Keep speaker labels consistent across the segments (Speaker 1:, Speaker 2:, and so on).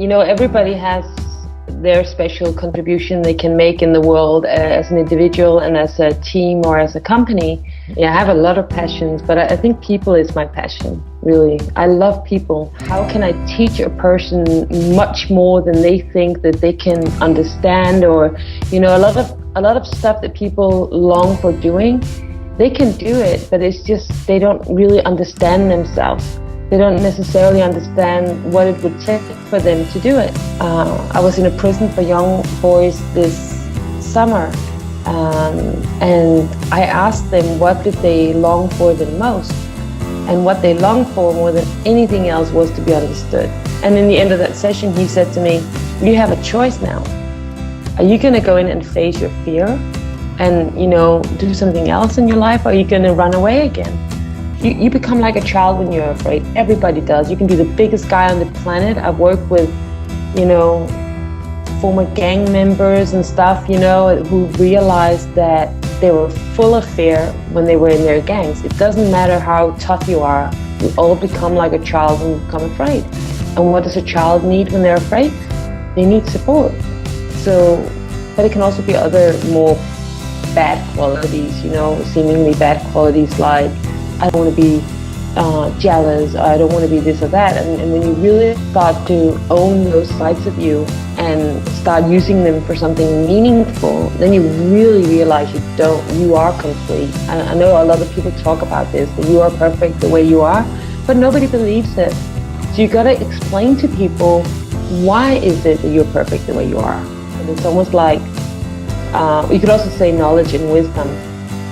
Speaker 1: Everybody has their special contribution they can make in the world as an individual and as a team or as a company. Yeah, I have a lot of passions, but I think people is my passion, really. I love people. How can I teach a person much more than they think that they can understand? Or, a lot of stuff that people long for doing, they can do it, but it's just they don't really understand themselves. They don't necessarily understand what it would take for them to do it. I was in a prison for young boys this summer, and I asked them what did they long for the most. And what they longed for more than anything else was to be understood. And in the end of that session, he said to me, you have a choice now. Are you going to go in and face your fear and, do something else in your life? Or are you going to run away again? You become like a child when you're afraid. Everybody does. You can be the biggest guy on the planet. I've worked with, former gang members and stuff, who realized that they were full of fear when they were in their gangs. It doesn't matter how tough you are. You all become like a child when you become afraid. And what does a child need when they're afraid? They need support. But it can also be other more bad qualities, seemingly bad qualities like I don't want to be jealous, or I don't want to be this or that. And when you really start to own those sides of you and start using them for something meaningful, then you really realize you are complete. I know a lot of people talk about this, that you are perfect the way you are, but nobody believes it. So you got to explain to people, why is it that you're perfect the way you are? And it's almost like, you could also say knowledge and wisdom.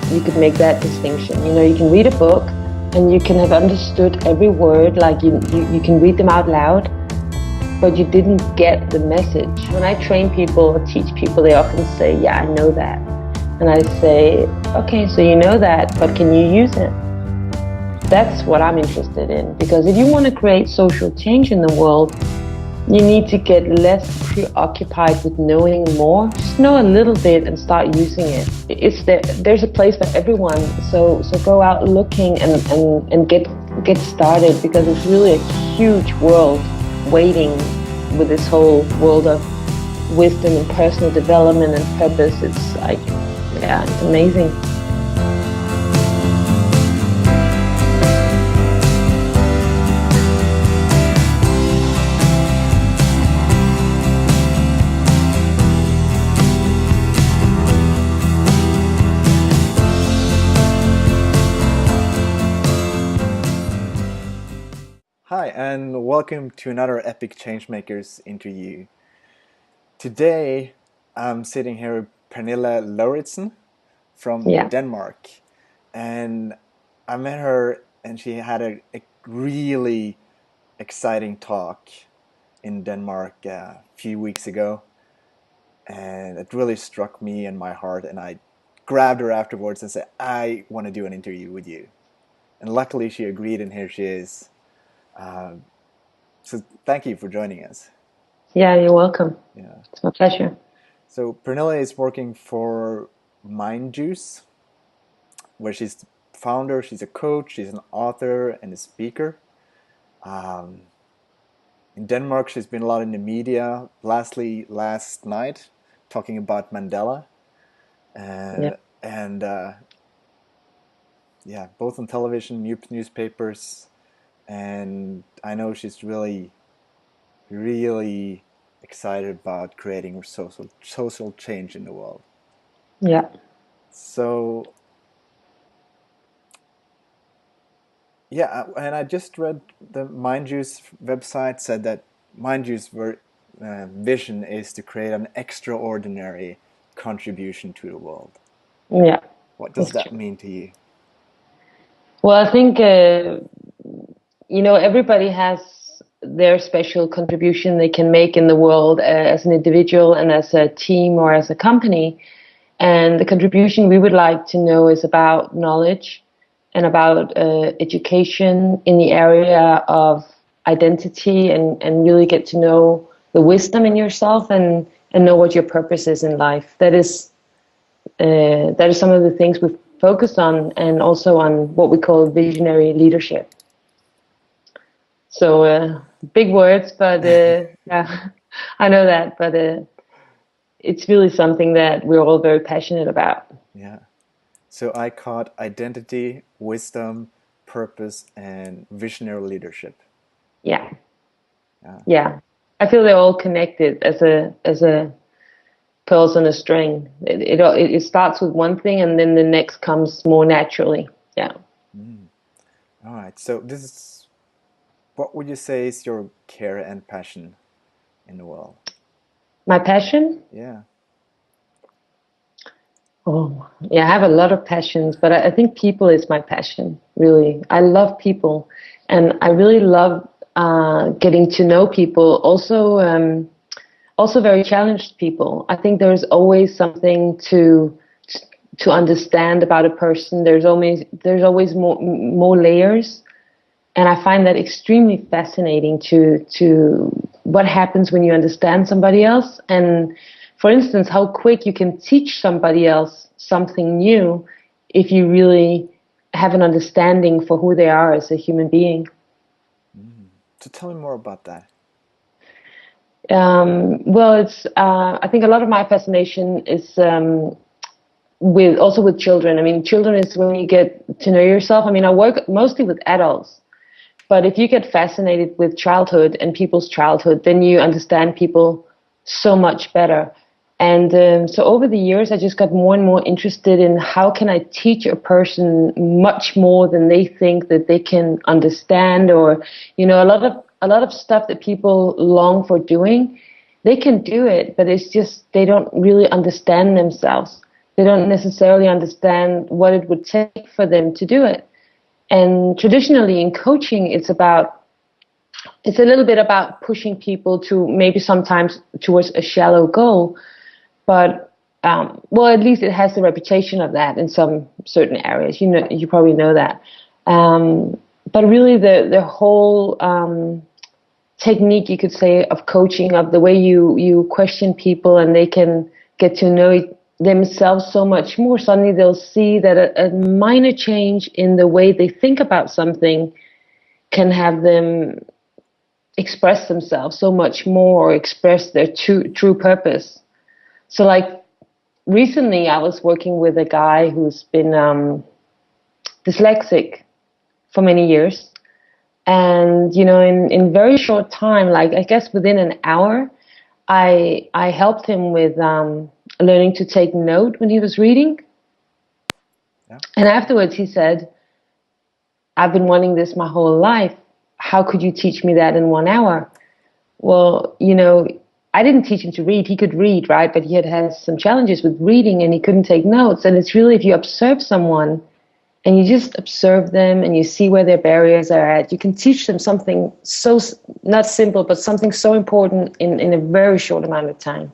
Speaker 1: You could make that distinction. You can read a book and you can have understood every word, like you can read them out loud, but you didn't get the message. When I train people or teach people, they often say, yeah, I know that. And I say, okay, so you know that, but can you use it? That's what I'm interested in, because if you want to create social change in the world, you need to get less preoccupied with knowing more. Just know a little bit and start using it. There's a place for everyone. So go out looking and get started, because it's really a huge world waiting with this whole world of wisdom and personal development and purpose. It's like, yeah, it's amazing.
Speaker 2: Hi, and welcome to another Epic Changemakers interview. Today, I'm sitting here with Pernille Lauritzen from Denmark. And I met her and she had a really exciting talk in Denmark a few weeks ago. And it really struck me in my heart, and I grabbed her afterwards and said, I want to do an interview with you. And luckily she agreed, and here she is. So thank you for joining us.
Speaker 1: Yeah, you're welcome. Yeah, it's my pleasure.
Speaker 2: So Pernille is working for Mind Juice, where she's the founder, she's a coach, she's an author and a speaker. In Denmark, she's been a lot in the media. Lastly, last night, talking about Mandela. Both on television, newspapers. And I know she's really, really excited about creating social change in the world.
Speaker 1: Yeah.
Speaker 2: So, yeah, and I just read the Mind Juice website said that Mind Juice vision is to create an extraordinary contribution to the world.
Speaker 1: Yeah.
Speaker 2: What does that mean to you?
Speaker 1: Well, I think, everybody has their special contribution they can make in the world as an individual and as a team or as a company. And the contribution we would like to know is about knowledge and about education in the area of identity, and really get to know the wisdom in yourself and know what your purpose is in life. That is some of the things we've focused on, and also on what we call visionary leadership. So big words, but yeah, I know that. But it's really something that we're all very passionate about.
Speaker 2: Yeah. So I caught identity, wisdom, purpose, and visionary leadership.
Speaker 1: Yeah,
Speaker 2: Yeah.
Speaker 1: yeah. I feel they're all connected as a pearls on a string. It starts with one thing, and then the next comes more naturally. Yeah.
Speaker 2: All right. So this is, what would you say is your care and passion in the world?
Speaker 1: My passion?
Speaker 2: Yeah.
Speaker 1: Oh, yeah, I have a lot of passions, but I think people is my passion, really. I love people, and I really love getting to know people. Also very challenged people. I think there's always something to understand about a person. There's always more layers, and I find that extremely fascinating to what happens when you understand somebody else. And for instance, how quick you can teach somebody else something new if you really have an understanding for who they are as a human being.
Speaker 2: So tell me more about that.
Speaker 1: Well, it's I think a lot of my fascination is with children. I mean, children is when you get to know yourself. I mean, I work mostly with adults, but if you get fascinated with childhood and people's childhood, then you understand people so much better. And so over the years, I just got more and more interested in how can I teach a person much more than they think that they can understand, or a lot of stuff that people long for doing, they can do it, but it's just they don't really understand themselves. They don't necessarily understand what it would take for them to do it. And traditionally in coaching, it's a little bit about pushing people to maybe sometimes towards a shallow goal, but well, at least it has the reputation of that in some certain areas. You probably know that. But really, the whole technique, you could say, of coaching, of the way you question people and they can get to know themselves so much more. Suddenly, they'll see that a minor change in the way they think about something can have them express themselves so much more, or express their true purpose. So, like, recently, I was working with a guy who's been dyslexic for many years. And, in very short time, like I guess within an hour, I helped him with learning to take note when he was reading.
Speaker 2: Yeah.
Speaker 1: And afterwards he said, I've been wanting this my whole life. How could you teach me that in 1 hour? Well, I didn't teach him to read. He could read, right? But he had some challenges with reading and he couldn't take notes. And it's really, if you observe someone and you just observe them and you see where their barriers are at, you can teach them something so, not simple, but something so important in a very short amount of time.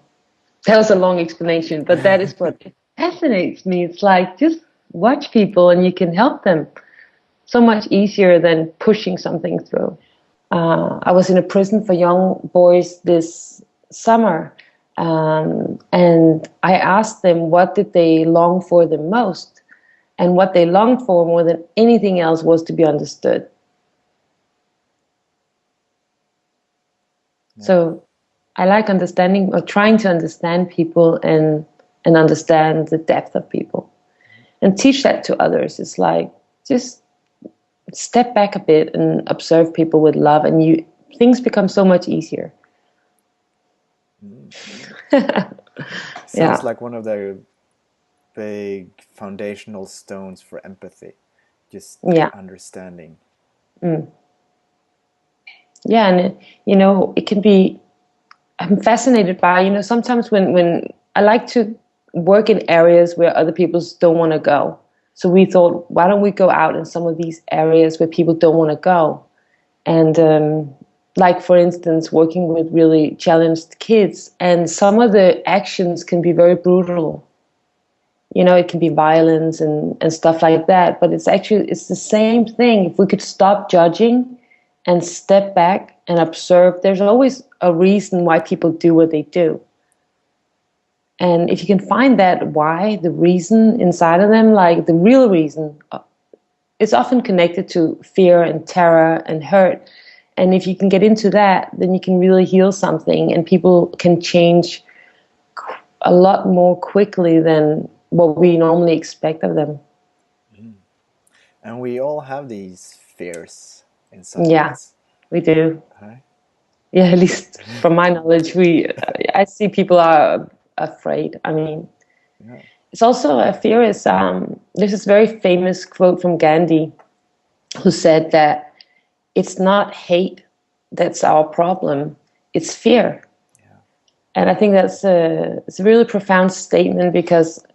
Speaker 1: That was a long explanation, but that is what fascinates me. It's like, just watch people and you can help them so much easier than pushing something through. I was in a prison for young boys this summer, and I asked them what did they long for the most. And what they longed for more than anything else was to be understood. Yeah. So I like understanding, or trying to understand people, and understand the depth of people and teach that to others. It's like, just step back a bit and observe people with love, and things become so much easier.
Speaker 2: Sounds like one of the big foundational stones for empathy, just understanding.
Speaker 1: Yeah, and it can be, I'm fascinated by, sometimes when I like to work in areas where other people don't want to go. So we thought, why don't we go out in some of these areas where people don't want to go? And like, for instance, working with really challenged kids, and some of the actions can be very brutal. It can be violence and stuff like that, but it's the same thing. If we could stop judging and step back and observe, there's always a reason why people do what they do. And if you can find that why, the reason inside of them, like the real reason, it's often connected to fear and terror and hurt. And if you can get into that, then you can really heal something, and people can change a lot more quickly than what we normally expect of them.
Speaker 2: And we all have these fears inside of
Speaker 1: Yeah,
Speaker 2: us.
Speaker 1: we do.
Speaker 2: Right?
Speaker 1: Yeah, at least from my knowledge, I see people are afraid. I mean,
Speaker 2: Yeah.
Speaker 1: it's also a fear is, there's this very famous quote from Gandhi who said that it's not hate that's our problem, it's fear.
Speaker 2: Yeah.
Speaker 1: And I think it's a really profound statement, because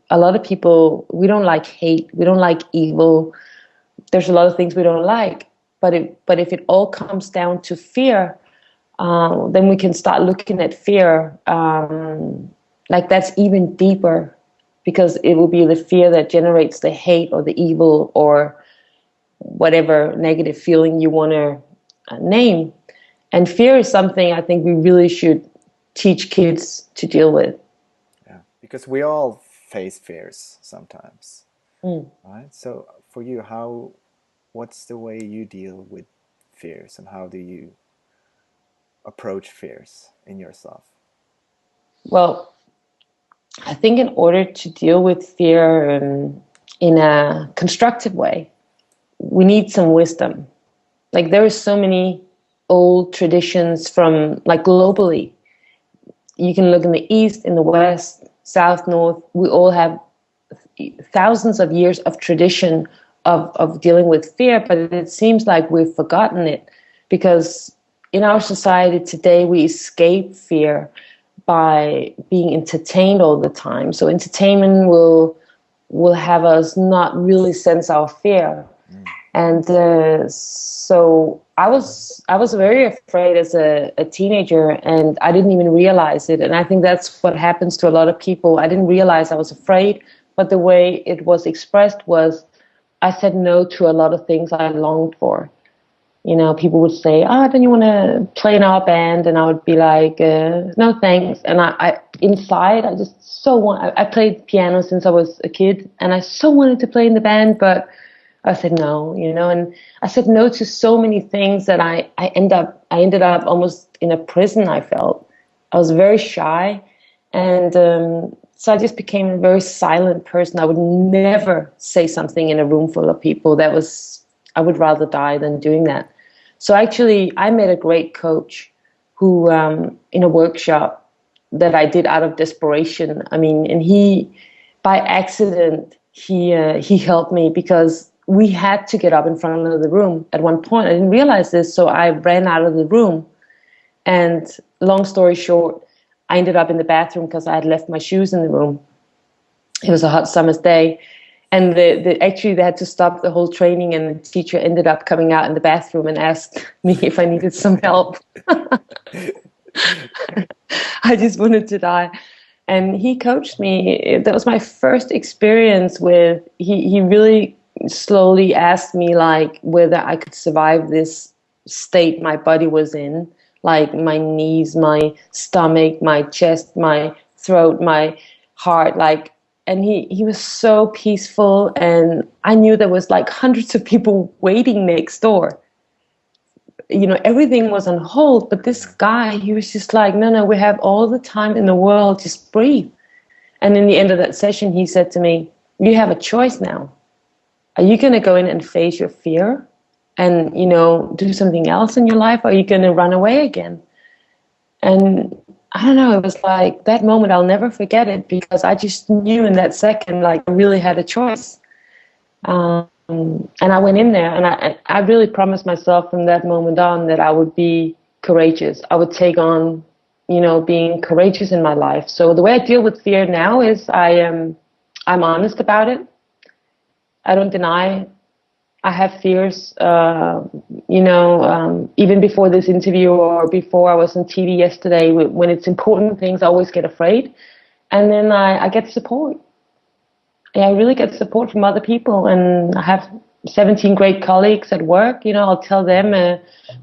Speaker 1: a lot of people, we don't like hate, we don't like evil. There's a lot of things we don't like, but if it all comes down to fear, then we can start looking at fear like that's even deeper, because it will be the fear that generates the hate or the evil or whatever negative feeling you want to name. And fear is something I think we really should teach kids to deal with.
Speaker 2: Yeah, because we all face fears sometimes,
Speaker 1: Mm.
Speaker 2: right? So for you, what's the way you deal with fears, and how do you approach fears in yourself?
Speaker 1: Well, I think in order to deal with fear in a constructive way, we need some wisdom. Like, there are so many old traditions from, like, globally. You can look in the East, in the West, South, North. We all have thousands of years of tradition of dealing with fear, but it seems like we've forgotten it, because in our society today, we escape fear by being entertained all the time. So entertainment will have us not really sense our fear. And so I was very afraid as a teenager, and I didn't even realize it. And I think that's what happens to a lot of people. I didn't realize I was afraid, but the way it was expressed was I said no to a lot of things I longed for. You know, people would say, "Oh, don't you want to play in our band?" And I would be like, "No, thanks." And I inside, I just so want. I played piano since I was a kid, and I so wanted to play in the band, but I said no. You know, and I said no to so many things that I ended up almost in a prison. I felt I was very shy, and so I just became a very silent person. I would never say something in a room full of people. I would rather die than doing that. So actually, I met a great coach who, in a workshop that I did out of desperation. I mean, and by accident, he helped me, because we had to get up in front of the room at one point. I didn't realize this, so I ran out of the room. And long story short, I ended up in the bathroom because I had left my shoes in the room. It was a hot summer's day. And actually, they had to stop the whole training, and the teacher ended up coming out in the bathroom and asked me if I needed some help. I just wanted to die. And he coached me. That was my first experience with, he really slowly asked me, like, whether I could survive this state my body was in, like my knees, my stomach, my chest, my throat, my heart, like. And he was so peaceful, and I knew there was like hundreds of people waiting next door. You know, everything was on hold, but this guy, he was just like, no, we have all the time in the world, just breathe. And in the end of that session, he said to me, you have a choice now. Are you going to go in and face your fear and, you know, do something else in your life? Or are you going to run away again? And I don't know, it was like that moment, I'll never forget it, because I just knew in that second, like, I really had a choice. And I went in there, and I really promised myself from that moment on that I would be courageous. I would take on, you know, being courageous in my life. So the way I deal with fear now is I'm honest about it. I don't deny I have fears, even before this interview or before I was on TV yesterday. When it's important things, I always get afraid. And then I get support. Yeah, I really get support from other people. And I have 17 great colleagues at work. You know, I'll tell them,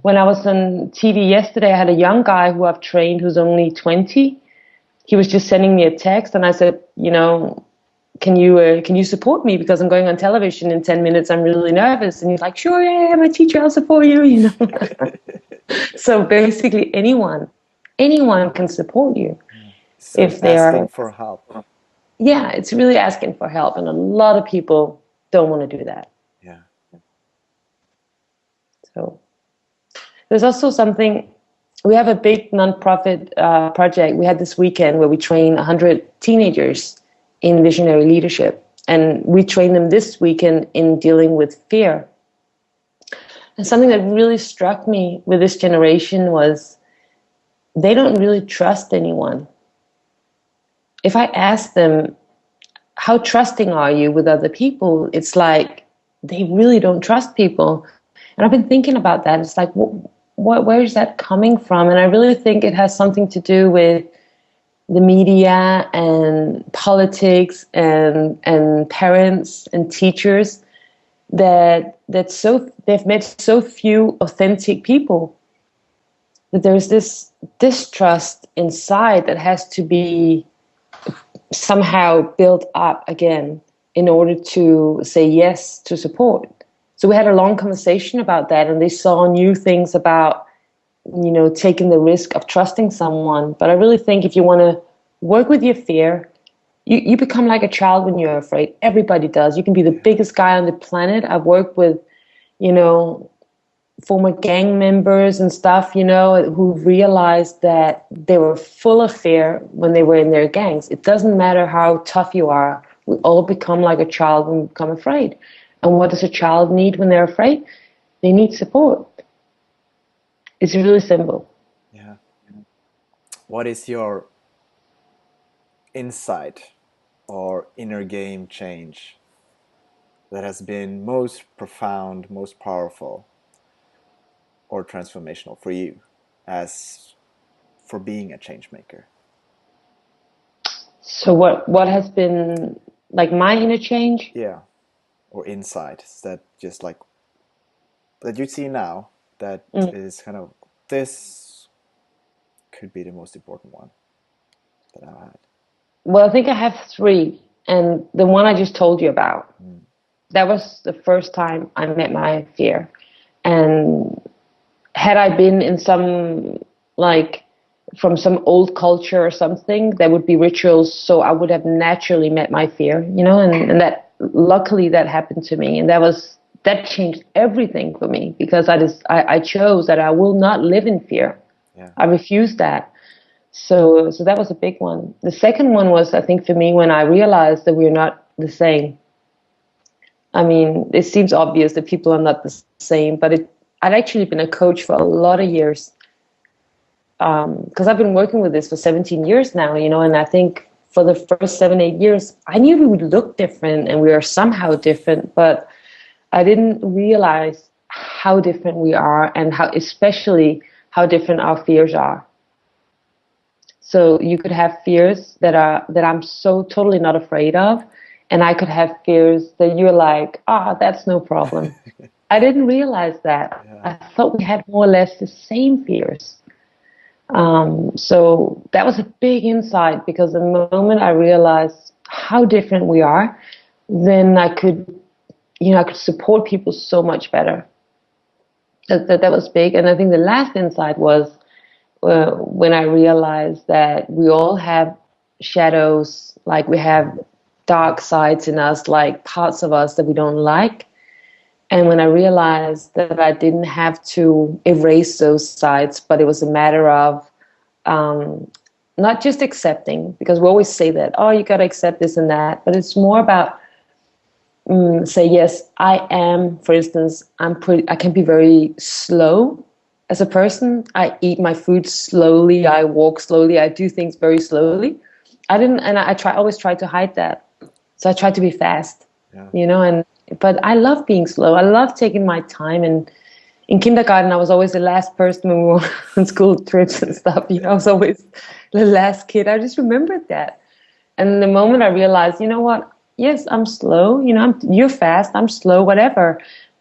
Speaker 1: when I was on TV yesterday, I had a young guy who I've trained who's only 20. He was just sending me a text, and I said, you know, can you support me because I'm going on television in 10 minutes? I'm really nervous. And he's like, sure, yeah, my teacher, I'll support you, you know. So basically anyone can support you.
Speaker 2: So
Speaker 1: if
Speaker 2: it's
Speaker 1: they
Speaker 2: asking
Speaker 1: are,
Speaker 2: for help.
Speaker 1: yeah, it's really asking for help. And a lot of people don't want to do that.
Speaker 2: Yeah.
Speaker 1: So there's also something, we have a big nonprofit project we had this weekend where we train 100 teenagers in visionary leadership. And we train them this weekend in dealing with fear. And something that really struck me with this generation was they don't really trust anyone. If I ask them, how trusting are you with other people? It's like they really don't trust people. And I've been thinking about that. It's like, where is that coming from? And I really think it has something to do with the media and politics and parents and teachers that they've met so few authentic people that there's this distrust inside that has to be somehow built up again in order to say yes to support. So we had a long conversation about that, and they saw new things about, you know, taking the risk of trusting someone. But I really think if you want to work with your fear, you become like a child when you're afraid. Everybody does. You can be the biggest guy on the planet. I've worked with, you know, former gang members and stuff, you know, who realized that they were full of fear when they were in their gangs. It doesn't matter how tough you are. We all become like a child when we become afraid. And what does a child need when they're afraid? They need support. It's really simple.
Speaker 2: Yeah. What is your insight or inner game change that has been most profound, most powerful, or transformational for you as for being a change maker?
Speaker 1: So what has been like my inner change?
Speaker 2: Yeah. Or insights that just like that you see now that is kind of, this could be the most important one that I've had.
Speaker 1: Well, I think I have three, and the one I just told you about, that was the first time I met my fear. And had I been in some, like, from some old culture or something, there would be rituals, so I would have naturally met my fear, you know, and that, luckily that happened to me, and that changed everything for me, because I chose that I will not live in fear.
Speaker 2: Yeah.
Speaker 1: I refused that. So that was a big one. The second one was, I think, for me, when I realized that we're not the same. I mean, it seems obvious that people are not the same, but I'd actually been a coach for a lot of years, because I've been working with this for 17 years now, you know, and I think for the first 7, 8 years, I knew we would look different and we are somehow different, but I didn't realize how different we are, and especially how different our fears are. So you could have fears that I'm so totally not afraid of, and I could have fears that you're like, that's no problem. I didn't realize that. Yeah. I thought we had more or less the same fears. So that was a big insight, because the moment I realized how different we are, then I could support people so much better. That was big. And I think the last insight was when I realized that we all have shadows, like we have dark sides in us, like parts of us that we don't like. And when I realized that I didn't have to erase those sides, but it was a matter of not just accepting, because we always say that, you got to accept this and that, but it's more about say, yes, I am, for instance, I can be very slow as a person. I eat my food slowly, I walk slowly, I do things very slowly. I always try to hide that. So I try to be fast, you know, but I love being slow. I love taking my time. And in kindergarten, I was always the last person when we were on school trips and stuff. You know, I was always the last kid. I just remembered that. And the moment I realized, you know what? Yes, I'm slow. You know, you're fast. I'm slow, whatever.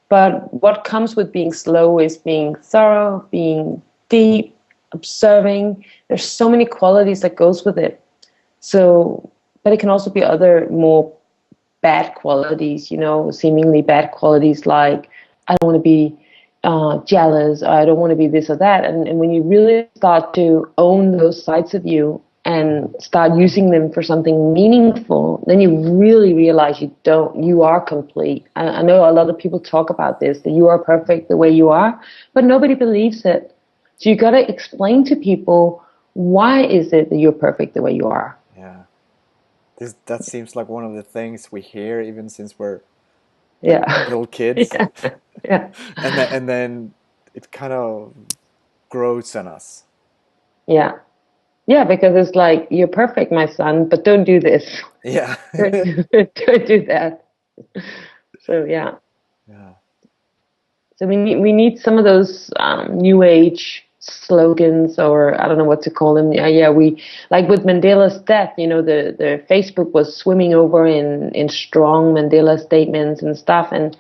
Speaker 1: But what comes with being slow is being thorough, being deep, observing. There's so many qualities that goes with it. So, but it can also be other more bad qualities, you know, seemingly bad qualities like I don't want to be jealous, or I don't want to be this or that. And when you really start to own those sides of you and start using them for something meaningful, then you really realize you are complete. I know a lot of people talk about this, that you are perfect the way you are, but nobody believes it. So you got to explain to people, why is it that you're perfect the way you are?
Speaker 2: Yeah. That seems like one of the things we hear even since we're
Speaker 1: Yeah.
Speaker 2: little kids.
Speaker 1: Yeah. Yeah.
Speaker 2: And then it kind of grows on us.
Speaker 1: Yeah. Yeah, because it's like, you're perfect, my son, but don't do this.
Speaker 2: Yeah.
Speaker 1: Don't do that. So yeah.
Speaker 2: Yeah.
Speaker 1: So we need some of those new age slogans, or I don't know what to call them. Yeah, we, like with Mandela's death, you know, the Facebook was swimming over in strong Mandela statements and stuff. And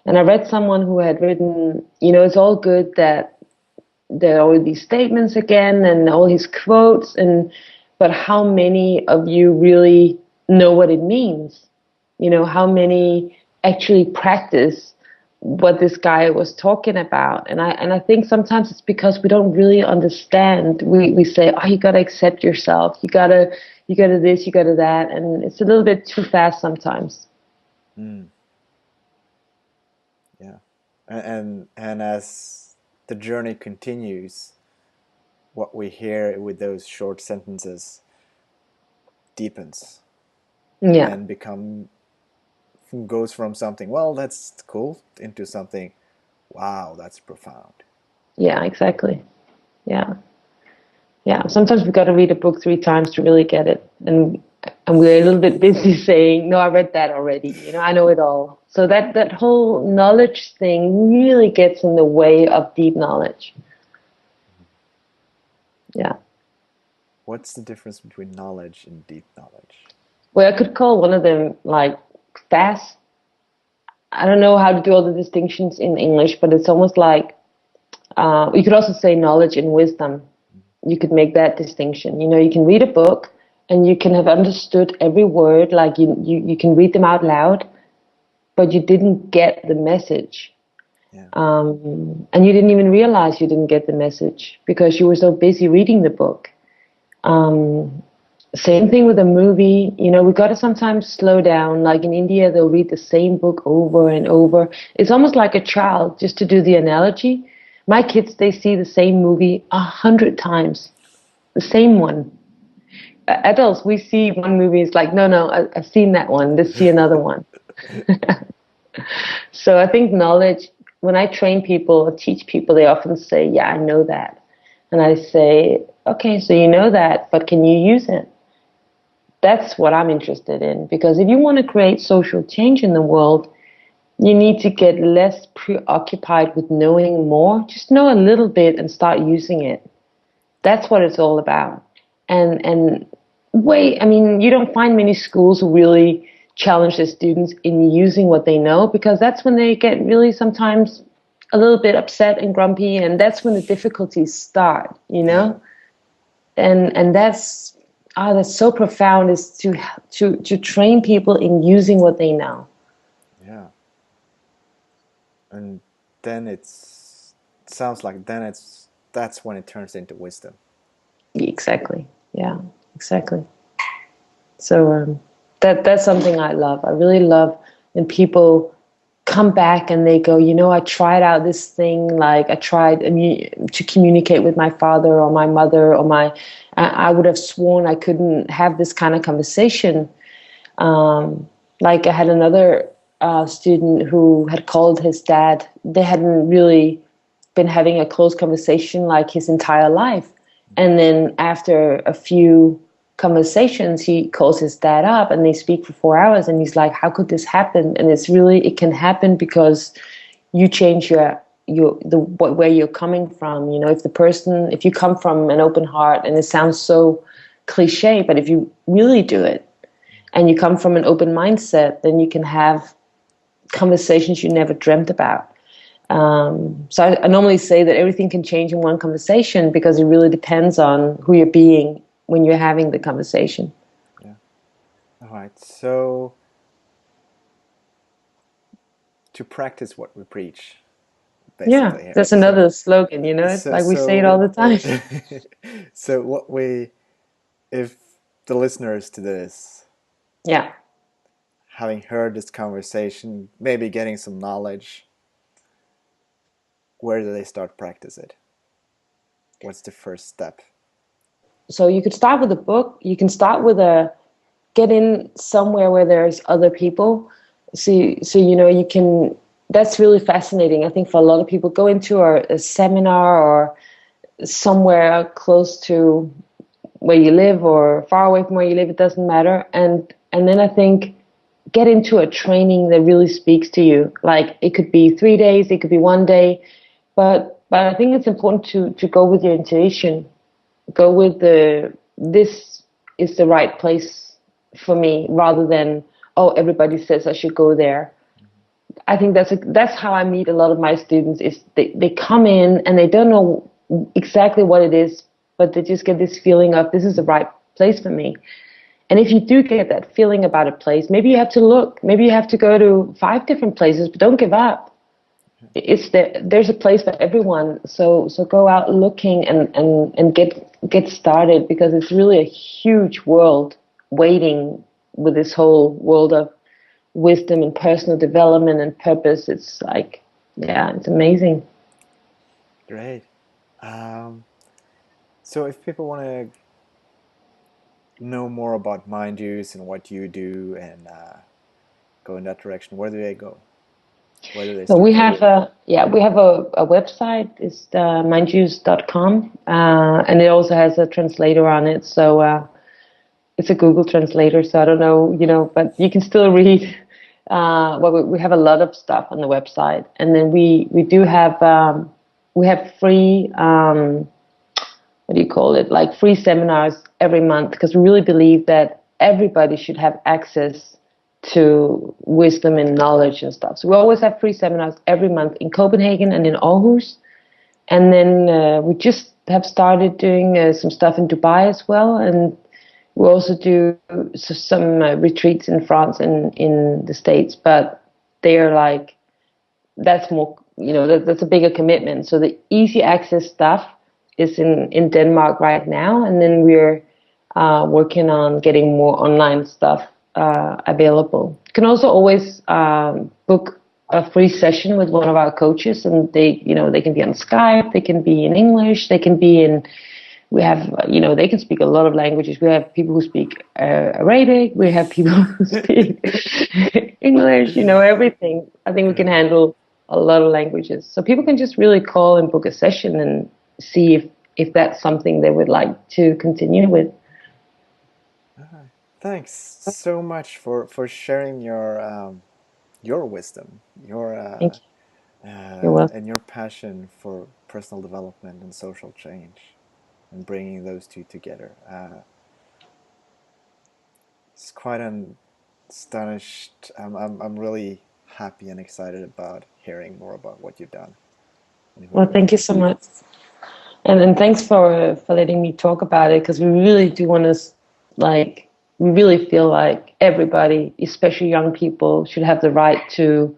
Speaker 1: I read someone who had written, you know, it's all good that there are all these statements again and all his quotes, but how many of you really know what it means? You know, how many actually practice what this guy was talking about? And I think sometimes it's because we don't really understand. We say, oh, you gotta accept yourself, you gotta this, you gotta that, and it's a little bit too fast sometimes.
Speaker 2: Mm. Yeah. And as the journey continues, what we hear with those short sentences deepens
Speaker 1: Yeah,
Speaker 2: and goes from something, well, that's cool, into something, wow, that's profound.
Speaker 1: yeah, exactly. Yeah. Yeah, sometimes we've got to read a book 3 times to really get it. And we're a little bit busy saying, no, I read that already. You know, I know it all. So that whole knowledge thing really gets in the way of deep knowledge. Yeah.
Speaker 2: What's the difference between knowledge and deep knowledge?
Speaker 1: Well, I could call one of them like fast. I don't know how to do all the distinctions in English, but it's almost like you could also say knowledge and wisdom. You could make that distinction. You know, you can read a book and you can have understood every word, like you can read them out loud, but you didn't get the message.
Speaker 2: Yeah.
Speaker 1: And you didn't even realize you didn't get the message because you were so busy reading the book. Um, Same thing with a movie. You know, we got to sometimes slow down. Like in India, they'll read the same book over and over. It's almost like a child, just to do the analogy. My kids, they see the same movie 100 times, the same one. Adults, we see one movie, it's like, no, I've seen that one. Let's see another one. So I think knowledge, when I train people or teach people, they often say, yeah, I know that. And I say, okay, so you know that, but can you use it? That's what I'm interested in. Because if you want to create social change in the world, you need to get less preoccupied with knowing more. Just know a little bit and start using it. That's what it's all about. And I mean, you don't find many schools who really challenge their students in using what they know, because that's when they get really sometimes a little bit upset and grumpy, and that's when the difficulties start, you
Speaker 2: Yeah.
Speaker 1: know? And that's so profound, is to train people in using what they know.
Speaker 2: Yeah. And then sounds like that's when it turns into wisdom.
Speaker 1: Exactly. Yeah, exactly. So that's something I love. I really love when people come back and they go, you know, I tried out this thing, like I tried to communicate with my father or my mother or I would have sworn I couldn't have this kind of conversation. Like I had another student who had called his dad. They hadn't really been having a close conversation like his entire life. And then after a few conversations, he calls his dad up and they speak for 4 hours. And he's like, how could this happen? And it can happen because you change where you're coming from. You know, if you come from an open heart, and it sounds so cliche, but if you really do it and you come from an open mindset, then you can have conversations you never dreamt about. So I normally say that everything can change in one conversation, because it really depends on who you're being when you're having the conversation.
Speaker 2: Yeah. All right. So to practice what we preach,
Speaker 1: Yeah,
Speaker 2: basically here.
Speaker 1: that's another slogan, you know, it's
Speaker 2: So,
Speaker 1: like we say it all the time.
Speaker 2: so what we, if the listeners to this,
Speaker 1: Yeah.
Speaker 2: having heard this conversation, maybe getting some knowledge, where do they start practice it? What's the first step?
Speaker 1: So you could start with a book. You can start with get in somewhere where there's other people. So you know, you can, that's really fascinating. I think for a lot of people, go into a seminar or somewhere close to where you live or far away from where you live, it doesn't matter. And then I think get into a training that really speaks to you. Like it could be 3 days, it could be 1 day, but I think it's important to go with your intuition. Go with this is the right place for me, rather than, oh, everybody says I should go there. I think that's how I meet a lot of my students. Is they come in and they don't know exactly what it is, but they just get this feeling of, this is the right place for me. And if you do get that feeling about a place, maybe you have to look. Maybe you have to go to 5 different places, but don't give up. There's a place for everyone. So go out looking and get started, because it's really a huge world waiting with this whole world of wisdom and personal development and purpose. It's like, yeah, it's amazing.
Speaker 2: Great. So if people want to know more about Mind Use and what you do and go in that direction, where do they go? Where do they
Speaker 1: So
Speaker 2: start?
Speaker 1: we have a website. It's minduse.com, and it also has a translator on it. So it's a Google translator. So I don't know, you know, but you can still read. Well, we have a lot of stuff on the website, and then we do have we have free what do you call it? Like free seminars every month, because we really believe that everybody should have access to wisdom and knowledge and stuff. So we always have free seminars every month in Copenhagen and in Aarhus. And then we just have started doing some stuff in Dubai as well. And we also do some retreats in France and in the States. But they're like, that's more, you know, that's a bigger commitment. So the easy access stuff is in Denmark right now. And then we're working on getting more online stuff available. You can also always book a free session with one of our coaches, and they, you know, they can be on Skype, they can be in English, they can be in. We have, you know, they can speak a lot of languages. We have people who speak Arabic. We have people who speak English. You know, everything. I think we can handle a lot of languages. So people can just really call and book a session and see if that's something they would like to continue with.
Speaker 2: Thanks so much for sharing your wisdom,
Speaker 1: Thank you. You're welcome.
Speaker 2: and your passion for personal development and social change, and bringing those two together. It's quite an astonished. I'm really happy and excited about hearing more about what you've done and who
Speaker 1: Well,
Speaker 2: you
Speaker 1: thank
Speaker 2: are.
Speaker 1: you so much. And thanks for letting me talk about it, because we really do want to, like, we really feel like everybody, especially young people, should have the right to,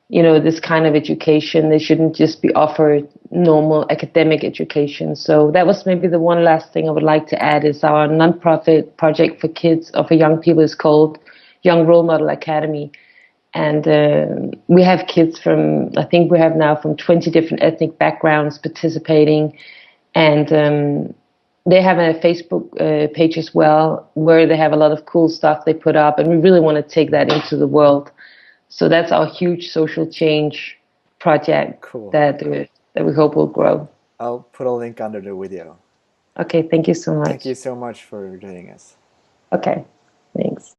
Speaker 1: you know, this kind of education. They shouldn't just be offered normal academic education. So that was maybe the one last thing I would like to add, is our nonprofit project for kids or for young people is called Young Role Model Academy. And we have kids from, I think we have now from 20 different ethnic backgrounds participating. And they have a Facebook page as well, where they have a lot of cool stuff they put up. And we really want to take that into the world. So that's our huge social change project.
Speaker 2: Cool.
Speaker 1: that we hope will grow.
Speaker 2: I'll put a link under the video.
Speaker 1: Okay, thank you so much.
Speaker 2: Thank you so much for joining us.
Speaker 1: Okay, thanks.